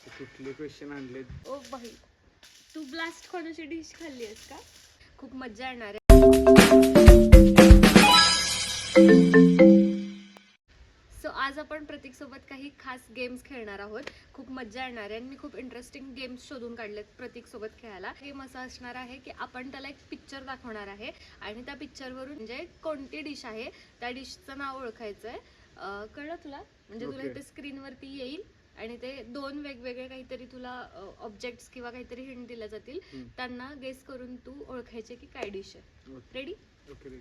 कुठले क्वेश्चन आणले? O by, Tu blast कोणाची डिश खाल्ली आहेस का? खूप मजा येणार आहे. सो आज आपण प्रतीक सोबत काही खास गेम्स खेळणार आहोत. खूप मजा येणार आहे आणि मी खूप इंटरेस्टिंग गेम्स शोधून काढलेत प्रतीक सोबत खेळायला. गेम असा असणार आहे की आपण त्याला एक पिक्चर दाखवणार आहे आणि त्या पिक्चरवरून म्हणजे कोणती डिश आहे त्या डिशचं नाव ओळखायचं आहे. कळलं तुला? म्हणजे तुला इथे स्क्रीनवरती येईल आणि ते दोन वेगवेगळे काहीतरी तुला ऑब्जेक्ट्स किंवा काहीतरी हिंट दिल्या जातील. त्यांना गेस करून तू ओळखायचे की काय डिश आहे. रेडी? ओके.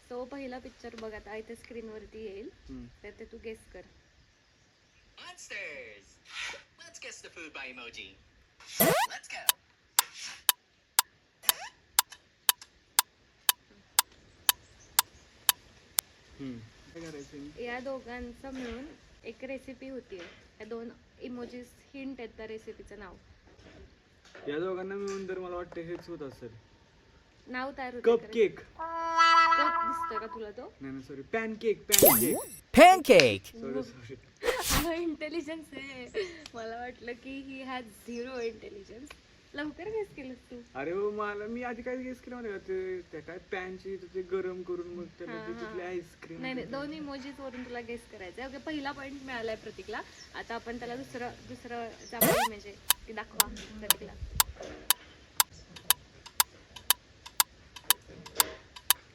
सो पहिला पिक्चर बघ आता इथे स्क्रीनवरती येईल तर ते तू गेस कर. Monsters! Let's guess the food by emoji. Let's go! काय करायचं? या दोघांचं मिळून एक रेसिपी होती. या दोन इमोजीस हिंट आहेत त्या रेसिपीचं नाव. या दोघांना मिळून तर मला वाटतं हेच होत असेल. नाव तयार होतं. Cup cake. कप दिसतोय का तुला तो? नाही sorry, pancake. Pancake! Sorry. Intelligence आहे. मला वाटलं की ही हॅज 0 इंटेलिजन्स. लवकर गेस केलंस तू. अरे हो, मी आधी काय गेस केलं माहिती का? ते काय पॅनची ते गरम करून मग त्याला तिथली आईस्क्रीम. नाही दोन इमोजीज वरून तुला गेस करायचंय. ओके, पहिला पॉइंट मिळालाय प्रतीकला. आता आपण त्याला दुसरं जांभळी इमेज आहे ती दाखवा प्रतीकला.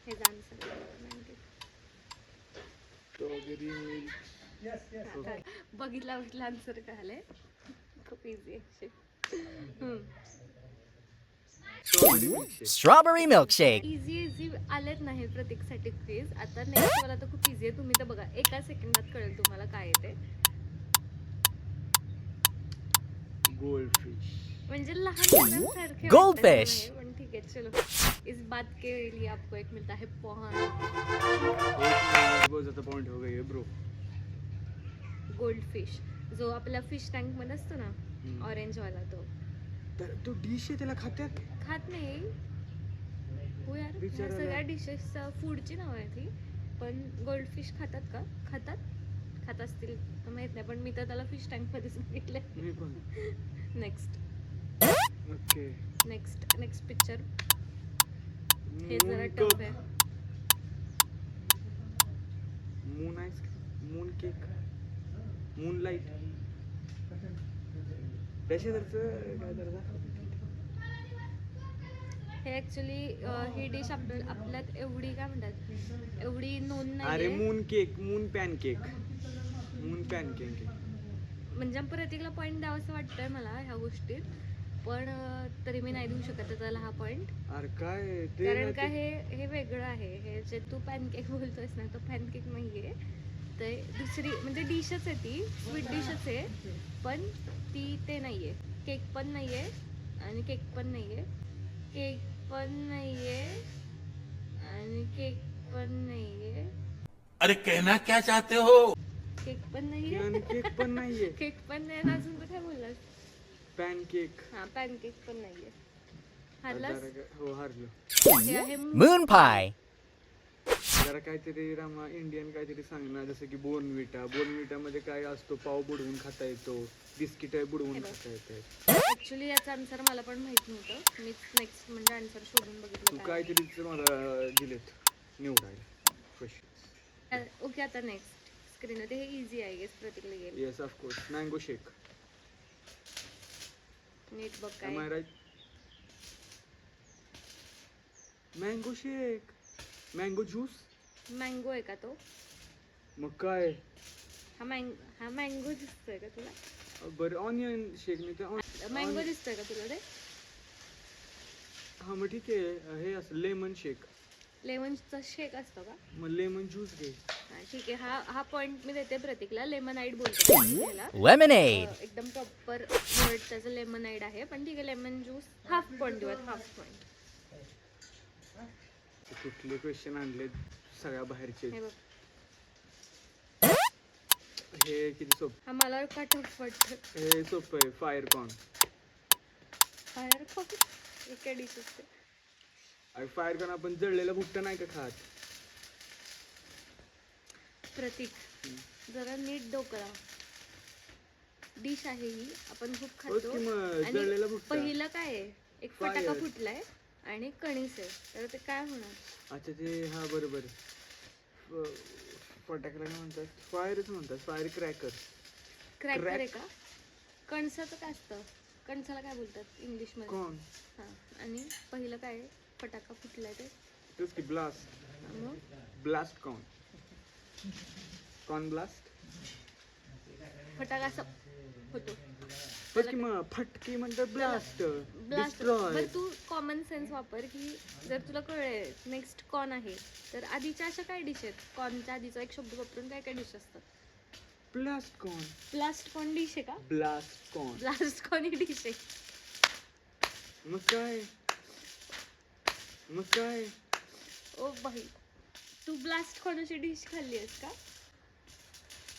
हे स्ट्रॉबेरी मिल्क. बघितला आन्सर काय आलंय. खूप इझी आहे. Strawberry milkshake. इझी आलेच नाही प्रतीकसाठी प्लीज. आता नेक्स्ट वाला तर खूप इझी आहे. तुम्ही तर बघा, एका सेकंदात कळेल तुम्हाला काय येते. गोल्डफिश. म्हणजे लहान मुलांसारखे Goldfish. पण ठीक आहे, चलो. इस बात के लिए आपको एक मिलता है पॉइंट. बहुत ज्यादा पॉइंट हो गई है ब्रो. गोल्डफिश जो आपल्या फिश टँक मध्ये असतो ना, ऑरेंज वाला तो. तर तो डिश आहे, त्याला खात्यात? खात नाही हो यार. बिचारा. सगळ्या डिशेस फूडची नाव आहे ती. पण गोल्डफिश खातात का? खात असतील तर माहित नाही, पण मी तर त्याला फिश टँक मध्येच बघितलंय. मी पण. Next okay. Next picture. हे जरा टफ आहे. Moon ice cream, moon cake, moonlight. त्याच्यावरचं काय तर हे ऍक्च्युली ही डिश आपल्यात एवढी काय म्हणतात, एवढी नोंद नाही. अरे moon cake, moon pancake, moon pancake. म्हणजे प्रतीकला पॉइंट द्यावं असं वाटतंय मला ह्या गोष्टीत, पण तरी मी नाही देऊ शकत त्याला हा पॉइंट. अरे काय ते, कारण का हे वेगळं आहे. हे जे तू पॅनकेक बोलतोयस ना, तो पॅनकेक नाहीये. ते दुसरी म्हणजे डिशच आहे, ती स्वीट डिशच आहे, पण ती ते नाहीये. केक पण नाहीये आणि केक पण नाहीये. केक पण नाहीये आणि केक पण नाहीये. अरे कहना क्या चाहते हो? केक पण नाहीये. पॅनकेक पण नाहीये. केक पण नाही ना. अजून तू काय बोललास? पॅनकेक. हा, पॅनकेक पण नाहीये. हारलास. हो, हारलो. हे आहे Moon pie. जरा काहीतरी रामा इंडियन काहीतरी सांगणार, जसं की बोर्नविटा मध्ये काय असतो? पाव बुडवून खाता येतो, बिस्किट बुडवून खाता येतात. ऍक्च्युली याचा आन्सर मला पण माहित नव्हतं. मी नेक्स्ट म्हणजे आन्सर शोधून बघितलं. तू काहीतरीच मला दिलेत निवडायला क्वेश्चन. ओके, आता नेक्स्ट स्क्रीन होते. हे इझी आहे गेस प्रतीकला येईल. Yes of course. मँगो शेक. नीट बघ एम आय काय. राईट? मँगो शेक, मँगो ज्यूस. मँगो आहे का तो? मग काय? हा मँगो दिसतोय का तुला? बरं, ऑनियन शेक. मी ते मँगो दिसतोय का तुला ते? हा मग ठीक आहे. हे असं लेमन शेक. लेमनचा शेक असतो का? मग लेमन ज्यूस घे. हा, ठीक आहे. हा पॉइंट मी देते प्रतीकला. लेमनाईड बोलतो त्याला. Lemonade. एकदम प्रॉपर वर्ड त्याचं लेमनाईड आहे, पण ठीक आहे. लेमन ज्यूस हाफ पॉइंट देऊयात. Half point. कुठले क्वेश्चन आणले सगळ्या बाहेरचे? हे बघ. हे किती सोपं. हा मला का टफ वाटतं. हे सोपं आहे. Fire corn. फायर कॉफी एका डिशेस. अरे फायर कॉर्न आपण जळलेला भुट्टा नाही का खात? प्रतीक जरा नीट डोकं लाव. डिश आहे ही, आपण खूप होच खातो. की मग, आणि जळलेला भुट्टा. पहिलं काय आहे, एक Fire. फटाका फुटलाय आणि कणीस आहे, तर ते काय होणार? अच्छा ते हा बरोबर. फटाक्याला काय म्हणतात? फायरच म्हणतात, फायर क्रॅकर. Cracker Crack. आहे का? कणसाचं काय असतं? कणसाला काय बोलतात इंग्लिश मध्ये? कॉर्न. हा, आणि पहिलं काय आहे? फटाका फुटलाय ते. तेच की ब्लास्ट. मग ब्लास्ट कॉर्न. Corn blast. फटाका असं होतो. होच की मग फटकी म्हणतात ब्लास्ट. ब्लास्ट. डिस्ट्रॉय. बरं तू कॉमन सेन्स वापर की जर तुला कळले नेक्स्ट कॉर्न आहे तर आधीच्या अशा काय डिश आहेत? कॉर्नच्या आधीचा एक शब्द वापरून काय काय डिश असतात? Blast corn. Blast corn dish आहे का? Blast corn. ब्लास्ट कॉर्न ही डिश आहे. मग काय? मग काय? O by, Tu blast कॉर्नची dish खाल्ली आहेस का?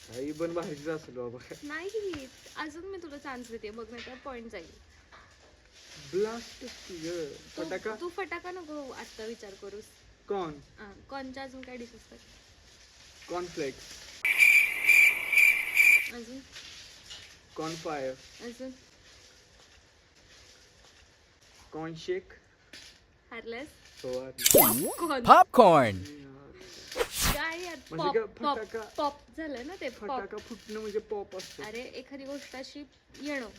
काही पण बाहेरच असेल बाबा. नाही, अजून मी तुला चान्स देते, बघ नाही तर पॉइंट जाईल. ब्लास्ट की ग. फटाका. तू फटाका नको आता विचार करूस. कॉर्न. कॉर्नच्या अजून काय डिश असतात? कॉर्नफ्लेक्स. अजून कॉर्न फायर. अजून कॉर्न शेक. हारलेस. पॉपकॉर्न. Popcorn. काय यार, म्हणजे काय पॉप फटाका? पॉप झालं ना ते, पॉप. फटाका फुटणं म्हणजे पॉप असतं. अरे एखादी गोष्ट अशी येणं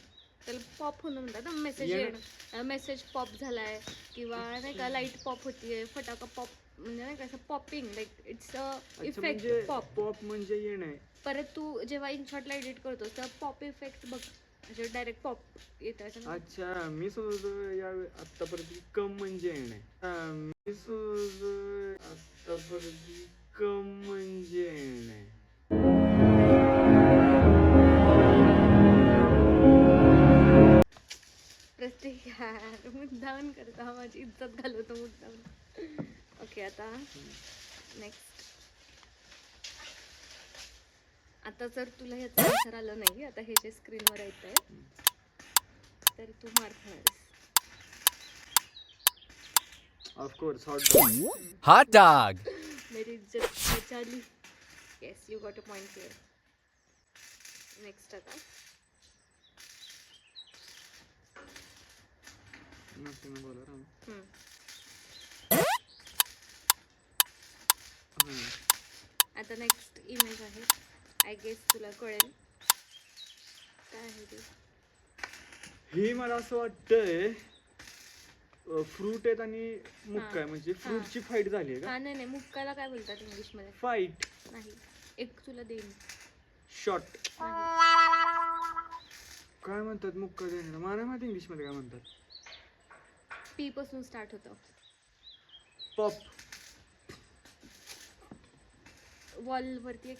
त्याला पॉप होणं म्हणतात ना. मेसेज येणं. येणं, मेसेज पॉप झालाय किंवा नाही का लाईट पॉप होतीये, फटाका पॉप म्हणजे नाही का असं पॉपिंग, लाईक इट्स अ अच्छा इफेक्ट म्हणजे पॉप. पॉप म्हणजे येणं. परत तू जेव्हा इनशॉटला एडिट करतो तर पॉप इफेक्ट बघ, म्हणजे डायरेक्ट पॉप येतं. अच्छा मी समजतो या आतापर्यंत कम म्हणजे येणं. मी समजतो आतापर्यंत कम म्हणजे येणं. प्रत्येक यार मुद्दाम करता, माझी इज्जत घालवतो मुद्दाम. ओके, आता नेक्स्ट. आता जर तुला ह्याचं आन्सर आलं नाही, आता हे जे स्क्रीनवर येत आहे तर तू मार खाणारस. Of course hot dog. Hot dog. मेरी इज्जत बचा ली. Yes, you got a point here. Next आता बोला राम. हम्म. आता नेक्स्ट इमेज आहे. आय गेस तुला कळेल काय आहे ते. हे मला असं वाटतंय फ्रूट आहेत आणि मुक्का आहे, म्हणजे फ्रूटची फाईट झाली आहे का? हा, नाही मुक्काला काय बोलतात इंग्लिश मध्ये? फाईट. नाही, एक तुला देईन. शॉट. काय म्हणतात मुक्का देण्याला? मला नाही माहिती इंग्लिश मध्ये काय म्हणतात. पी पासून स्टार्ट होतं. पॉप. वॉल वरती एक.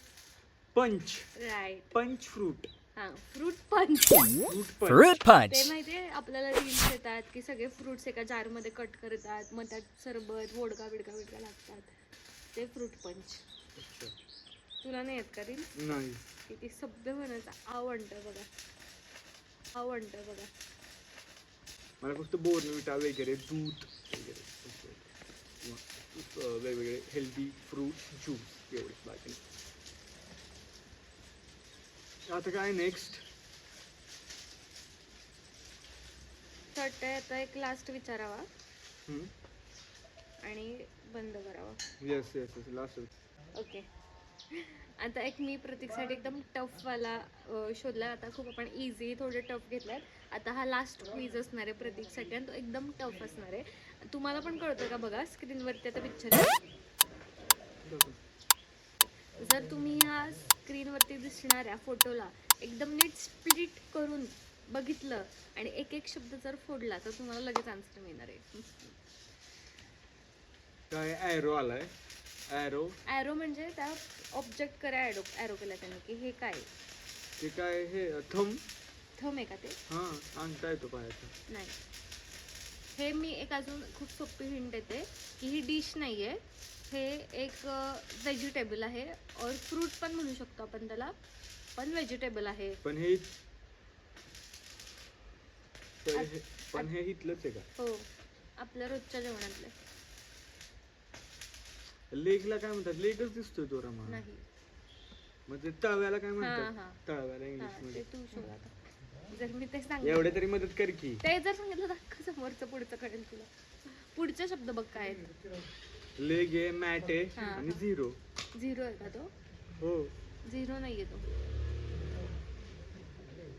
पंच. राईट. पंच फ्रूट. हा, fruit punch. Fruit punch. Fruit ते punch. माहितीये आपल्याला रील्स येतात की सगळे फ्रुट्स एका जार मध्ये कट करतात, मग त्यात सरबत वोडका बिडका बिडका लागतात, ते फ्रूट पंच. तुला नाही येत का रील? नाही. किती सभ्य म्हणायचं आवडतं बघा, आवडतं बघा. मला फक्त बोर्नविटा वगैरे दूध वगैरे किंवा वेगवेगळे हेल्दी फ्रूट ज्यूस एवढे, बाकी नाही. आता काय नेक्स्ट? वाटतंय आता एक लास्ट विचारावा आणि बंद करावा. Yes yes yes last. Okay, आता एक मी प्रतीकसाठी एकदम टफ वाला शोधला. आता खूप आपण इझी थोडे टफ घेतल्यात. आता हा लास्ट क्विज असणार आहे प्रतीकसाठी आणि तो एकदम टफ असणार आहे. तुम्हाला पण कळतं का बघा स्क्रीनवरती आता पिक्चर. जर तुम्ही ह्या स्क्रीनवरती दिसणाऱ्या फोटोला एकदम नीट स्प्लिट करून बघितलं आणि एक एक शब्द जर फोडला तर तुम्हाला लगेच आन्सर मिळणार आहे. काय ॲरो आलाय? ॲरो. ॲरो म्हणजे त्या ऑब्जेक्ट करा ॲरो केला त्यांनी की हे काय. ते काय हे थम. थम आहे का ते? हां, अंगठा येतो पायाचा. नाही, हे मी एक अजून खूप सोपी हिंट देते की ही डिश नाही आहे, हे एक व्हेजिटेबल आहे और फ्रूट पण म्हणू शकतो आपण त्याला, पण व्हेजिटेबल आहे. पण हे इथलंच आहे का? हो, आपल्या रोजच्या जेवणातलं. लेगला काय म्हणतात? लेगच दिसतोय तो रमा. नाही. म्हणजे तळव्याला काय हां म्हणतात? हां तळव्याला हां, इंग्लिश मध्ये. ते तू शोध आता. जर मी ते सांगितलं एवढे तरी मदत कर की. ते जर सांगितलं तर समोरचं पुढचं कळेल तुला. पुढचे शब्द बघ काय आहेत. लेग आहे, मॅट आहे हा. आणि झिरो. झिरो आहे का तो? हो झिरो नाहीये तो.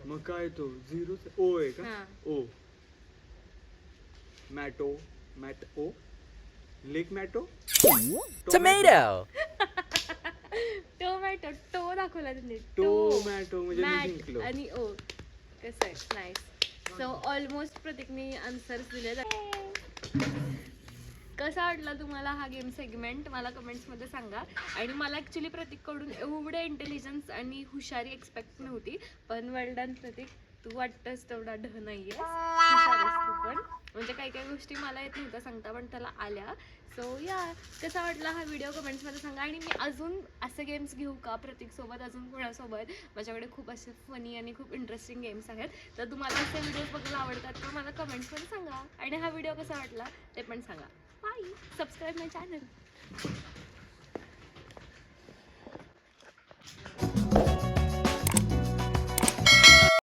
मग काय तो झिरो ओ आहे का? हा. ओ मॅटो मॅट ओ लेग मॅटो Tomato. टोमॅटो टो दाखवला त्यांनी. टोमॅटो म्हणजे मी मॅट जिंकलो. आणि ओ कसं आहे. नाईस. सो ऑलमोस्ट प्रतीकनी आन्सर्स दिले. कसा वाटला तुम्हाला हा गेम सेगमेंट मला कमेंट्समध्ये सांगा. आणि मला ॲक्च्युली प्रतीककडून एवढे इंटेलिजन्स आणि हुशारी एक्सपेक्ट नव्हती, पण वेल डन प्रतीक. तू वाटतंस तेवढा ढ नाहीये, हुशार आहेस तू पण. म्हणजे काही काही गोष्टी मला येत नव्हत्या सांगता पण त्याला आल्या. सो या, कसा वाटला हा व्हिडिओ कमेंट्समध्ये सांगा. आणि मी अजून असे गेम्स घेऊ का प्रतीकसोबत, अजून कोणासोबत? माझ्याकडे खूप असे फनी आणि खूप इंटरेस्टिंग गेम्स आहेत. तर तुम्हाला असे व्हिडिओज बघायला आवडतात तर मला कमेंट्समध्ये सांगा. आणि हा व्हिडिओ कसा वाटला ते पण सांगा. बाय. सबस्क्राईब माय चॅनल.